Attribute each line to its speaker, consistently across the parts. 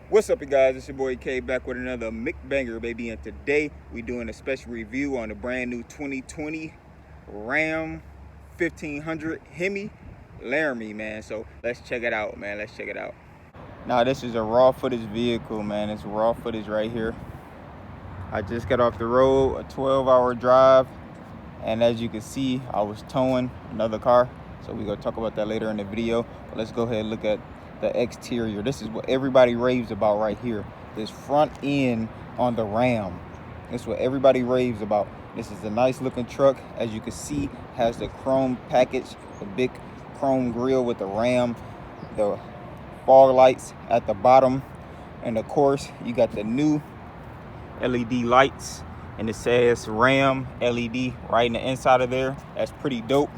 Speaker 1: What's up, you guys? It's your boy K back with another McBanger, baby. And today we doing a special review on the brand new 2020 Ram 1500 Hemi Laramie, man. So let's check it out, man. Let's check it out. Now this is a raw footage vehicle, man. It's raw footage right here. I just got off the road, a 12-hour drive, and as you can see, I was towing another car. So we're gonna talk about that later in the video. But let's go ahead and look at the exterior. This is what everybody raves about right here. This front end on the Ram. This is what everybody raves about. This is a nice looking truck. As you can see, has the chrome package, the big chrome grille with the Ram, the fog lights at the bottom, and of course you got the new LED lights, and it says Ram LED right in the inside of there. That's pretty dope.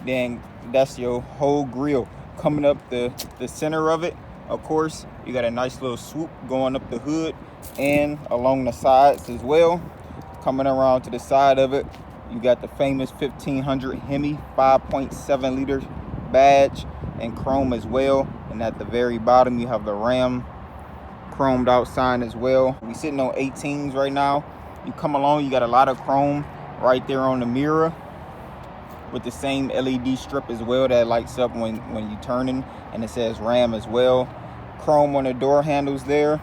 Speaker 1: Then that's your whole grille. Coming up the center of it, of course, you got a nice little swoop going up the hood and along the sides as well. Coming around to the side of it, you got the famous 1500 Hemi 5.7 liter badge and chrome as well. And at the very bottom, you have the Ram chromed out sign as well. We sitting on 18s right now. You come along, you got a lot of chrome right there on the mirror, with the same LED strip as well that lights up when you turning, and it says Ram as well. Chrome on the door handles there,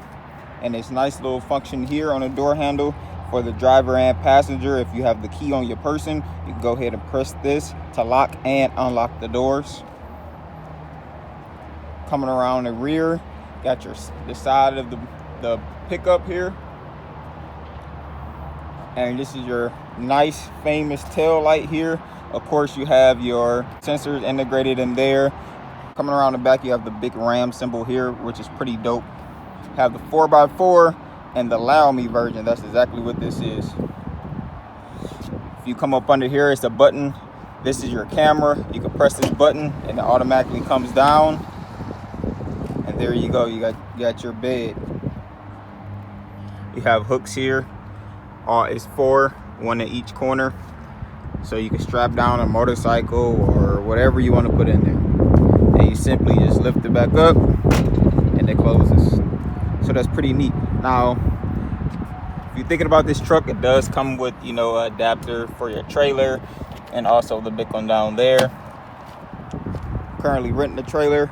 Speaker 1: and this nice little function here on the door handle for the driver and passenger. If you have the key on your person, you can go ahead and press this to lock and unlock the doors. Coming around the rear, got the side of the pickup here, and this is your nice famous tail light here. Of course, you have your sensors integrated in there. Coming around the back, you have the big Ram symbol here, which is pretty dope. You have the 4x4 and the Laramie version. That's exactly what this is. If you come up under here, it's a button. This is your camera. You can press this button and it automatically comes down. And there you go. You got your bed. You have hooks here. It's 4, one in each corner. So you can strap down a motorcycle or whatever you want to put in there. And you simply just lift it back up and it closes. So that's pretty neat. Now, if you're thinking about this truck, it does come with, an adapter for your trailer and also the big one down there. Currently renting a trailer.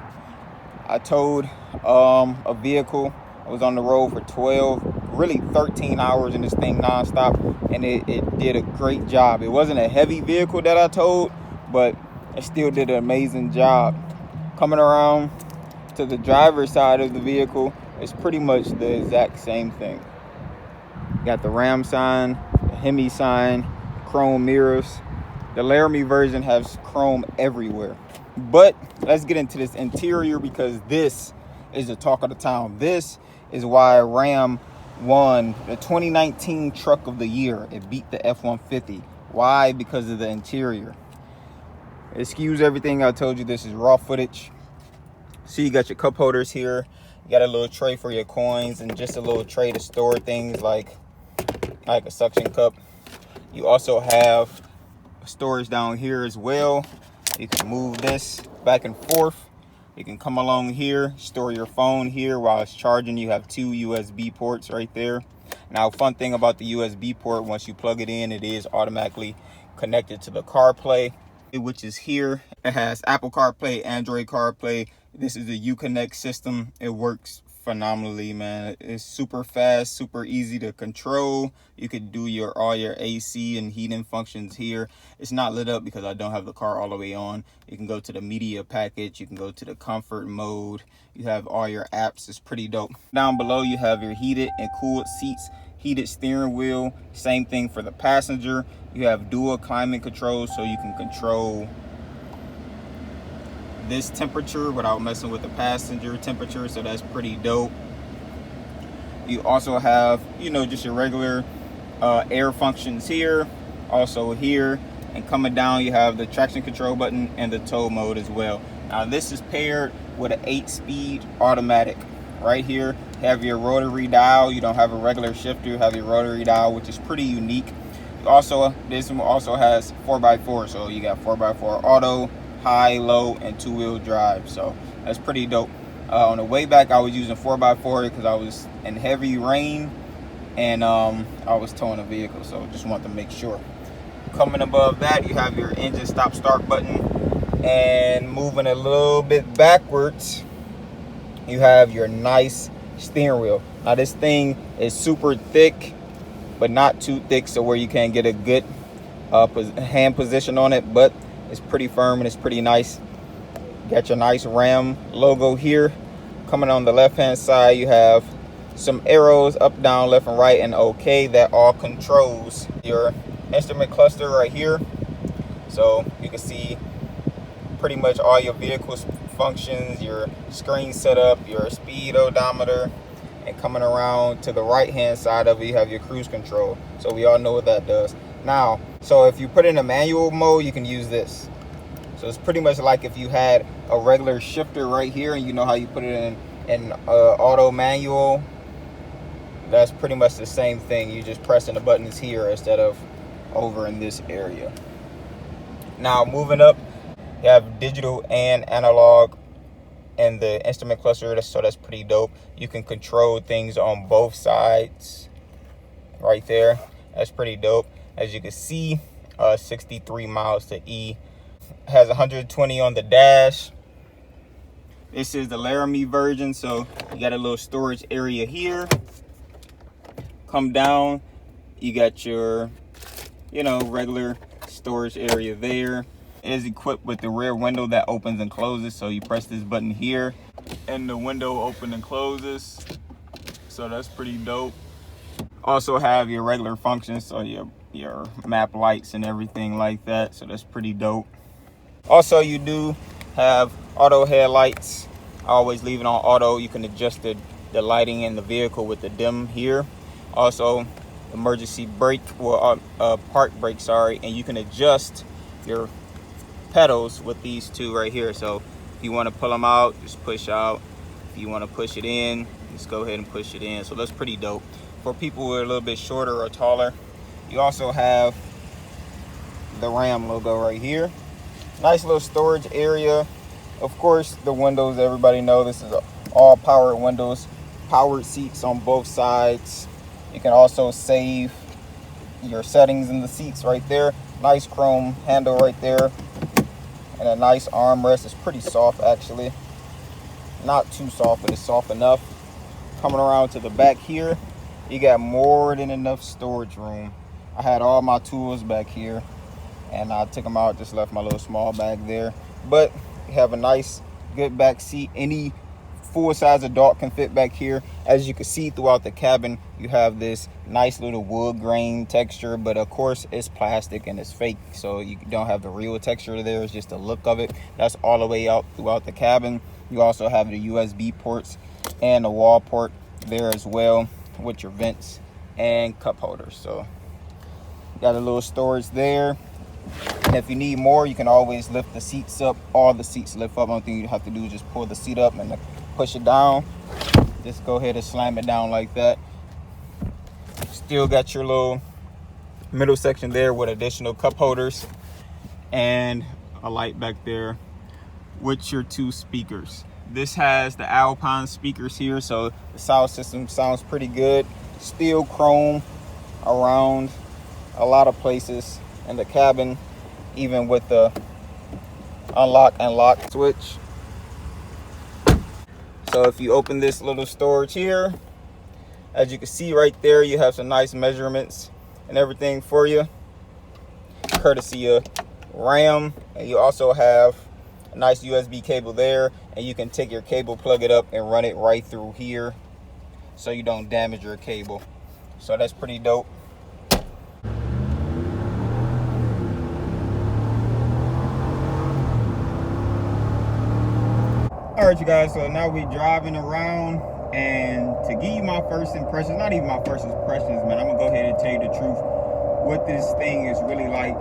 Speaker 1: I towed a vehicle. I was on the road for 13 hours in this thing nonstop, and it did a great job. It wasn't a heavy vehicle that I towed, but it still did an amazing job. Coming around to the driver's side of the vehicle, it's pretty much the exact same thing. Got the Ram sign, the Hemi sign, chrome mirrors. The Laramie version has chrome everywhere. But let's get into this interior, because this is the talk of the town. This is why Ram won the 2019 Truck of the Year. It beat the F-150. Why? Because of the interior. Excuse everything I told you. This is raw footage. See, you got your cup holders here. You got a little tray for your coins and just a little tray to store things like a suction cup. You also have storage down here as well. You can move this back and forth. You can come along here, store your phone here while it's charging. You have 2 USB ports right there. Now, fun thing about the USB port, once you plug it in, it is automatically connected to the CarPlay, which is here. It has Apple CarPlay, Android CarPlay. This is a Uconnect system. It works phenomenally, man. It's super fast, super easy to control. You could do all your AC and heating functions here. It's not lit up because I don't have the car all the way on. You can go to the media package. You can go to the comfort mode. You have all your apps. It's pretty dope. Down below, you have your heated and cooled seats, heated steering wheel. Same thing for the passenger. You have dual climate control, so you can control this temperature without messing with the passenger temperature, so that's pretty dope. You also have, just your regular air functions here, also here, and coming down you have the traction control button and the tow mode as well. Now this is paired with an 8-speed automatic. Right here you have your rotary dial. You don't have a regular shifter, you have your rotary dial, which is pretty unique. Also, this one also has 4x4, so you got 4x4 auto, high, low, and 2-wheel drive. So that's pretty dope. On the way back, I was using 4x4 because I was in heavy rain and I was towing a vehicle, so just want to make sure. Coming above that, you have your engine stop start button, and moving a little bit backwards, you have your nice steering wheel. Now this thing is super thick, but not too thick, so where you can't get a good hand position on it, but it's pretty firm and it's pretty nice. Got your nice Ram logo here. Coming on the left hand side, you have some arrows up, down, left, and right, and OK. That all controls your instrument cluster right here. So you can see pretty much all your vehicle's functions, your screen setup, your speed odometer. And coming around to the right hand side of it, you have your cruise control. So we all know what that does. Now, so if you put in a manual mode, you can use this. So it's pretty much like if you had a regular shifter right here, and you know how you put it in auto manual. That's pretty much the same thing. You're just pressing the buttons here instead of over in this area. Now moving up, you have digital and analog in the instrument cluster, so that's pretty dope. You can control things on both sides right there. That's pretty dope. As you can see, 63 miles to E. Has 120 on the dash. This is the Laramie version, so you got a little storage area here. Come down, you got your, regular storage area there. It is equipped with the rear window that opens and closes, so you press this button here and the window opens and closes, so that's pretty dope. Also have your regular functions, so your map lights and everything like that, so that's pretty dope. Also, you do have auto headlights. I always leave it on auto. You can adjust the lighting in the vehicle with the dim here. Also, emergency brake, park brake, sorry, and you can adjust your pedals with these two right here. So if you want to pull them out, just push out. If you want to push it in, just go ahead and push it in. So that's pretty dope. For people who are a little bit shorter or taller, you also have the Ram logo right here. Nice little storage area. Of course, the windows, everybody know this is all powered windows. Powered seats on both sides. You can also save your settings in the seats right there. Nice chrome handle right there. And a nice armrest. It's pretty soft actually. Not too soft, but it's soft enough. Coming around to the back here, you got more than enough storage room. I had all my tools back here, and I took them out, just left my little small bag there. But you have a nice, good back seat. Any full-size adult can fit back here. As you can see throughout the cabin, you have this nice little wood grain texture, but of course it's plastic and it's fake, so you don't have the real texture there. It's just the look of it. That's all the way out throughout the cabin. You also have the USB ports and the wall port there as well, with your vents and cup holders. So got a little storage there. And if you need more, you can always lift the seats up. All the seats lift up. Only thing you have to do is just pull the seat up and push it down. Just go ahead and slam it down like that. Still got your little middle section there with additional cup holders and a light back there with your two speakers. This has the Alpine speakers here, so the sound system sounds pretty good. Steel chrome around a lot of places in the cabin, even with the unlock and lock switch. So if you open this little storage here, as you can see right there, you have some nice measurements and everything for you, courtesy of Ram. And you also have a nice USB cable there, and you can take your cable, plug it up, and run it right through here so you don't damage your cable. So that's pretty dope. All right, you guys, so now we're driving around, and to give you my first impressions, not even my first impressions, man, I'm gonna go ahead and tell you the truth, what this thing is really like.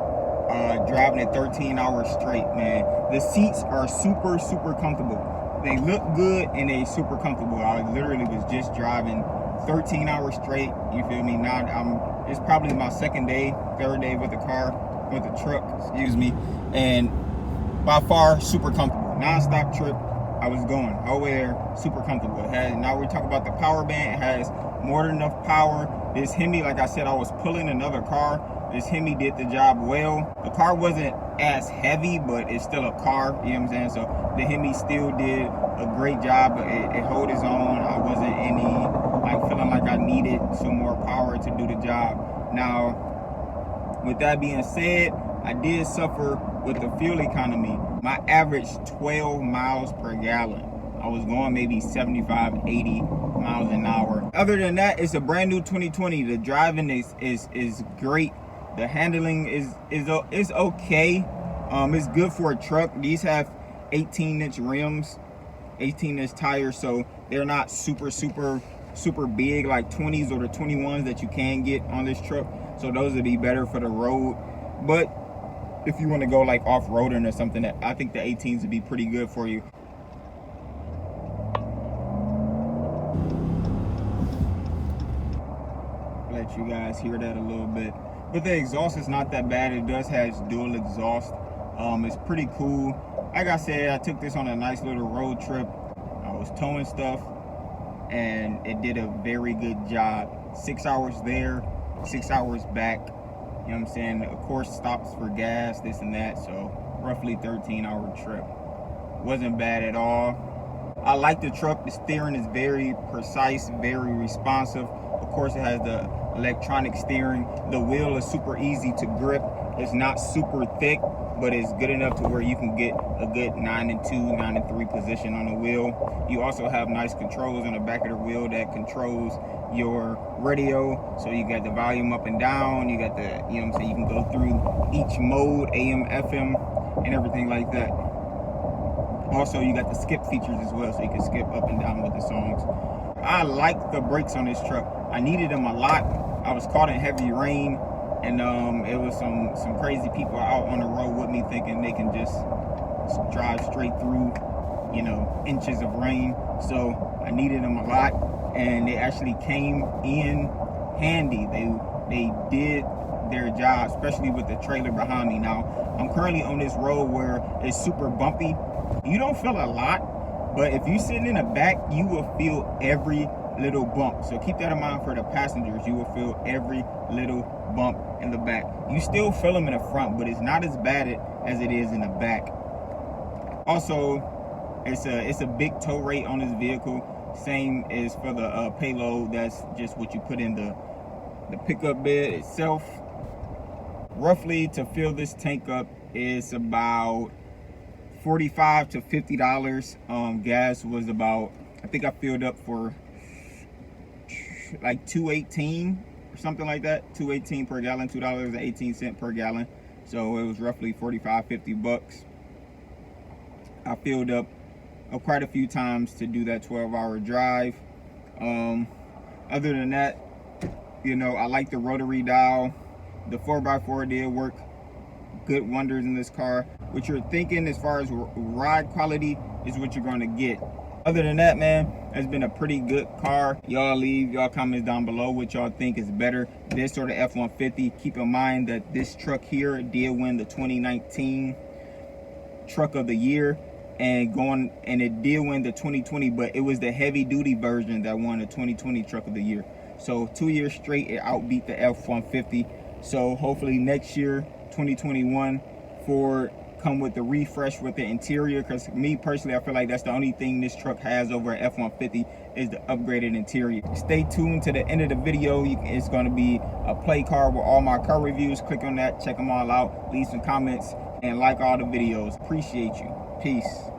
Speaker 1: Driving it 13 hours straight, man. The seats are super, super comfortable. They look good and they super comfortable. I literally was just driving 13 hours straight, you feel me? Now it's probably my third day with the car, with the truck, excuse me, and by far super comfortable. Non-stop trip. I was going whole way there, super comfortable. It has, now we talk about the power band, it has more than enough power. This Hemi, like I said, I was pulling another car. This Hemi did the job well. The car wasn't as heavy, but it's still a car, you know what I'm saying? So the Hemi still did a great job. It held its own. I wasn't feeling like I needed some more power to do the job. Now, with that being said, I did suffer with the fuel economy. My average 12 miles per gallon. I was going maybe 75, 80 miles an hour. Other than that, it's a brand new 2020. The driving is great. The handling is okay. It's good for a truck. These have 18-inch rims, 18-inch tires, so they're not super big like 20s or the 21s that you can get on this truck. So those would be better for the road. But if you want to go like off-roading or something, that I think the 18s would be pretty good for you. Let you guys hear that a little bit. But the exhaust is not that bad. It does have dual exhaust. It's pretty cool. Like I said, I took this on a nice little road trip. I was towing stuff and it did a very good job. 6 hours there, 6 hours back. You know what I'm saying? Of course, stops for gas, this and that. So roughly 13-hour trip. Wasn't bad at all. I like the truck. The steering is very precise, very responsive. Of course, it has the electronic steering. The wheel is super easy to grip. It's not super thick, but it's good enough to where you can get a good 9 and 2, 9 and 3 position on the wheel. You also have nice controls on the back of the wheel that controls your radio. So you got the volume up and down. You got the, you know what I'm saying, you can go through each mode, AM, FM, and everything like that. Also, you got the skip features as well, so you can skip up and down with the songs. I like the brakes on this truck. I needed them a lot. I was caught in heavy rain, and it was some crazy people out on the road with me thinking they can just drive straight through, you know, inches of rain. So I needed them a lot, and they actually came in handy. They did their job, especially with the trailer behind me. Now, I'm currently on this road where it's super bumpy. You don't feel a lot, but if you're sitting in the back, you will feel every little bump. So keep that in mind for the passengers. You will feel every little bump in the back. You still feel them in the front, but it's not as bad as it is in the back. Also, it's a big tow rate on this vehicle. Same as for the payload. That's just what you put in the pickup bed itself. Roughly, to fill this tank up is about $45 to $50. Gas was about, I think I filled up for like $2.18 or something like that. $2.18 per gallon, $2.18 per gallon. So it was roughly 45-50 bucks. I filled up quite a few times to do that 12-hour drive. Other than that, you know, I like the rotary dial. The 4x4 did work good wonders in this car. What you're thinking as far as ride quality is what you're going to get. Other than that, man, it's been a pretty good car. Y'all leave y'all comments down below what y'all think is better, this or the F-150. Keep in mind that this truck here did win the 2019 truck of the year, and it did win the 2020, but it was the heavy duty version that won the 2020 truck of the year. So 2 years straight it outbeat the F-150. So hopefully next year, 2021, Ford come with the refresh with the interior, because me personally, I feel like that's the only thing this truck has over an F-150 is the upgraded interior. Stay tuned to the end of the video. It's going to be a play card with all my car reviews. Click on that, check them all out, leave some comments, and like all the videos. Appreciate you. Peace.